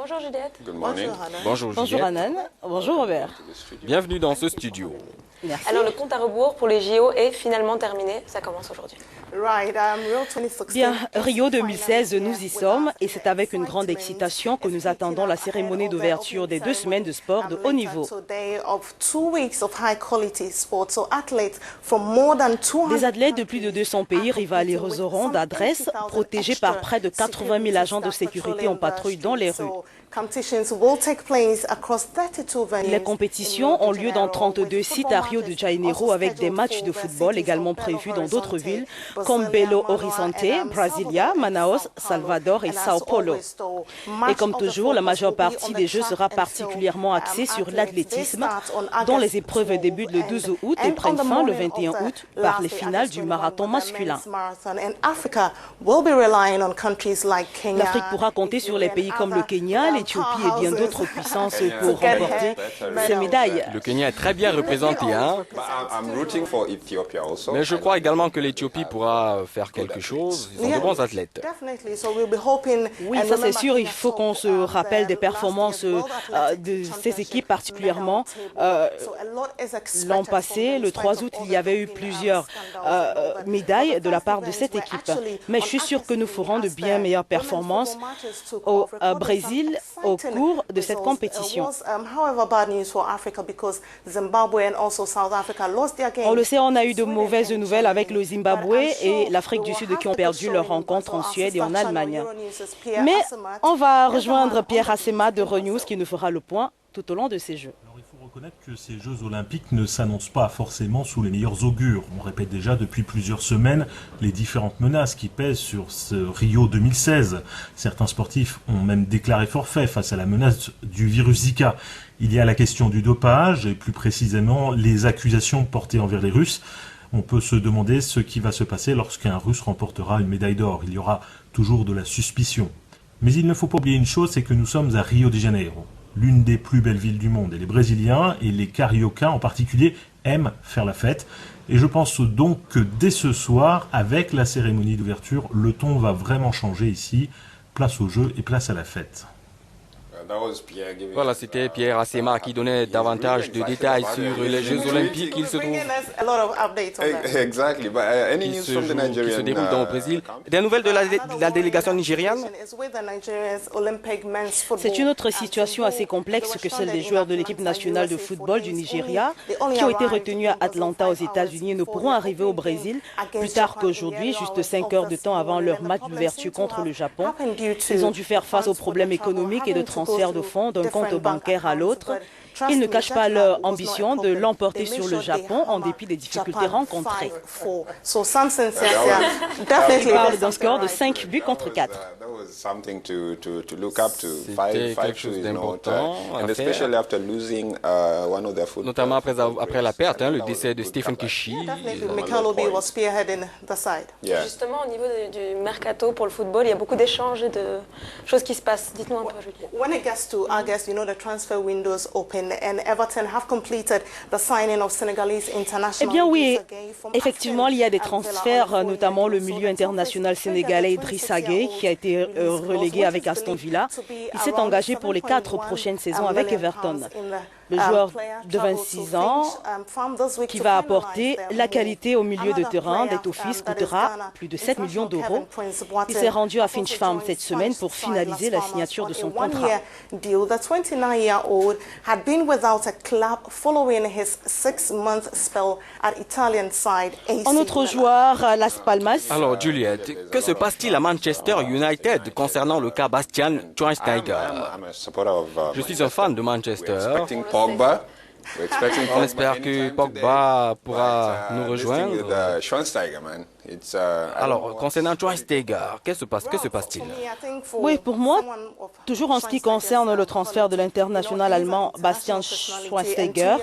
Bonjour Juliette. Good morning. Bonjour Bonjour Juliette. Anan. Bonjour Robert. Bienvenue dans ce studio. Merci. Alors le compte à rebours pour les JO est finalement terminé, ça commence aujourd'hui. Bien, Rio 2016, nous y sommes et c'est avec une grande excitation que nous attendons la cérémonie d'ouverture des 2 semaines de sport de haut niveau. Des athlètes de plus de 200 pays rivaliseront d'adresse, protégés par près de 80 000 agents de sécurité en patrouille dans les rues. Les compétitions ont lieu dans 32 sites à Rio de Janeiro avec des matchs de football également prévus dans d'autres villes comme Belo Horizonte, Brasilia, Manaus, Salvador et Sao Paulo. Et comme toujours, la majeure partie des Jeux sera particulièrement axée sur l'athlétisme, dont les épreuves débutent le 12 août et prennent fin le 21 août par les finales du marathon masculin. L'Afrique pourra compter sur les pays comme le Kenya, l'Éthiopie et bien d'autres puissances pour remporter ces médailles. Le Kenya est très bien représenté, hein? Mais je crois également que l'Éthiopie pourra faire quelque chose. Ils ont de bons athlètes. Oui, ça c'est sûr, il faut qu'on se rappelle des performances de ces équipes particulièrement. L'an passé, le 3 août, il y avait eu plusieurs médailles de la part de cette équipe. Mais je suis sûre que nous ferons de bien meilleures performances au Brésil au cours de cette compétition. On le sait, on a eu de mauvaises nouvelles avec le Zimbabwe et l'Afrique du Sud qui ont perdu leur rencontre en Suède et en Allemagne. Mais on va rejoindre Pierre Assema de Renews qui nous fera le point tout au long de ces Jeux. Il faut reconnaître que ces Jeux olympiques ne s'annoncent pas forcément sous les meilleurs augures. On répète déjà depuis plusieurs semaines les différentes menaces qui pèsent sur ce Rio 2016. Certains sportifs ont même déclaré forfait face à la menace du virus Zika. Il y a la question du dopage et plus précisément les accusations portées envers les Russes. On peut se demander ce qui va se passer lorsqu'un Russe remportera une médaille d'or. Il y aura toujours de la suspicion. Mais il ne faut pas oublier une chose, c'est que nous sommes à Rio de Janeiro, l'une des plus belles villes du monde. Et les Brésiliens et les Cariocas en particulier aiment faire la fête. Et je pense donc que dès ce soir, avec la cérémonie d'ouverture, le ton va vraiment changer ici. Place au jeu et place à la fête. Voilà, c'était Pierre Assema qui donnait davantage de détails sur les Jeux olympiques qui se déroulent au Brésil. Des nouvelles de la délégation nigériane? C'est une autre situation assez complexe que celle des joueurs de l'équipe nationale de football du Nigeria qui ont été retenus à Atlanta aux États-Unis et ne pourront arriver au Brésil plus tard qu'aujourd'hui, juste 5 heures de temps avant leur match d'ouverture contre le Japon. Ils ont dû faire face aux problèmes économiques et de transfert de fonds d'un compte bancaire à l'autre. Ils ne cachent pas leur ambition de l'emporter sur le Japon en dépit des difficultés rencontrées. Ils parlent d'un score de 5 buts contre 4. C'était quelque chose d'important à faire, notamment après la perte, le décès de Stephen Keshi. Justement, au niveau du mercato pour le football, il y a beaucoup d'échanges et de choses qui se passent. Dites-nous un peu, Juliette. When it gets to August, the transfer windows open and Everton have completed the signing of Senegalese international. Eh bien oui, effectivement, il y a des transferts, notamment le milieu international sénégalais Idrissa Gueye qui a été relégué avec Aston Villa. Il s'est engagé pour les 4 prochaines saisons avec Everton. Le joueur de 26 ans qui va apporter la qualité au milieu de terrain d'Eto'o-Fils coûtera plus de 7 millions d'euros. Il s'est rendu à Finch Farm cette semaine pour finaliser la signature de son contrat. Un autre joueur, Las Palmas. Alors Juliette, que se passe-t-il à Manchester United concernant le cas Bastian Schweinsteiger? Je suis un fan de Manchester. On espère que Pogba pourra nous rejoindre. Alors, concernant Schweinsteiger, que se passe-t-il? Oui, pour moi, toujours en ce qui concerne le transfert de l'international allemand Bastian Schweinsteiger,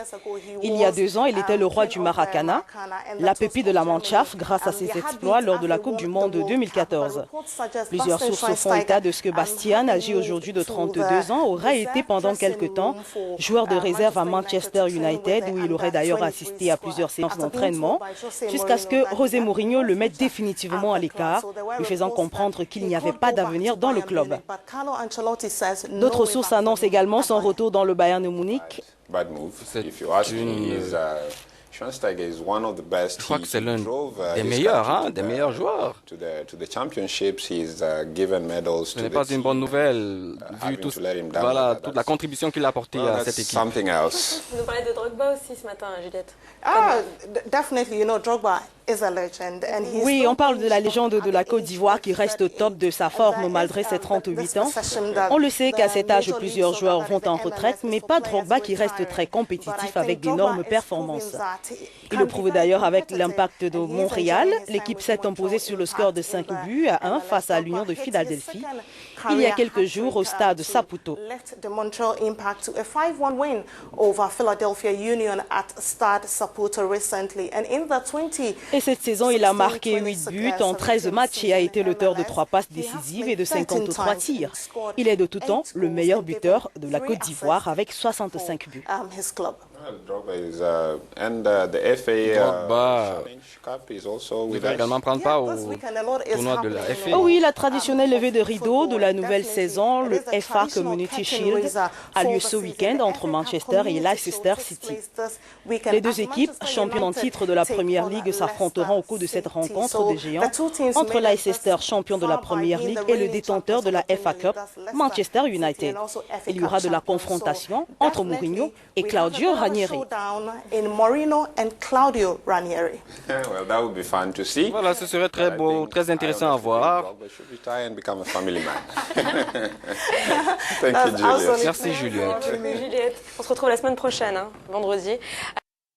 il y a 2 ans, il était le roi du Maracana, la pépite de la Mannschaft grâce à ses exploits lors de la Coupe du Monde 2014. Plusieurs sources font état de ce que Bastian, âgé aujourd'hui de 32 ans, aurait été pendant quelque temps joueur de réserve à Manchester United, où il aurait d'ailleurs assisté à plusieurs séances d'entraînement, jusqu'à ce que José Mourinho le le met définitivement à l'écart, lui faisant comprendre qu'il n'y avait pas d'avenir dans le club. D'autres sources annoncent également son retour dans le Bayern de Munich. Je crois que c'est l'un des meilleurs joueurs. Ce n'est pas une bonne nouvelle, vu toute la contribution qu'il a apportée à cette équipe. Vous nous parlez de Drogba aussi ce matin, Juliette. Definitely, you know, Drogba is a legend. Oui, on parle de la légende de la Côte d'Ivoire qui reste au top de sa forme malgré ses 38 ans. On le sait qu'à cet âge, plusieurs joueurs vont en retraite, mais pas Drogba qui reste très compétitif avec d'énormes performances. Il le prouve d'ailleurs avec l'Impact de Montréal. L'équipe s'est imposée sur le score de 5-1 face à l'Union de Philadelphie il y a quelques jours au stade Saputo. Et cette saison, il a marqué 8 buts en 13 matchs et a été l'auteur de 3 passes décisives et de 53 tirs. Il est de tout temps le meilleur buteur de la Côte d'Ivoire avec 65 buts. Drogba devrait également prendre part au tournoi de la FA. Oh oui, la traditionnelle levée de rideau de la nouvelle saison, le FA Community Shield, a lieu ce week-end entre Manchester et Leicester City. Les deux équipes, championnes en titre de la Première Ligue, s'affronteront au cours de cette rencontre des géants entre Leicester, champion de la Première Ligue, et le détenteur de la FA Cup, Manchester United. Il y aura de la confrontation entre Mourinho et Claudio Ranieri. Voilà, ce serait très beau, très intéressant à voir. Merci Juliette. On se retrouve la semaine prochaine, vendredi.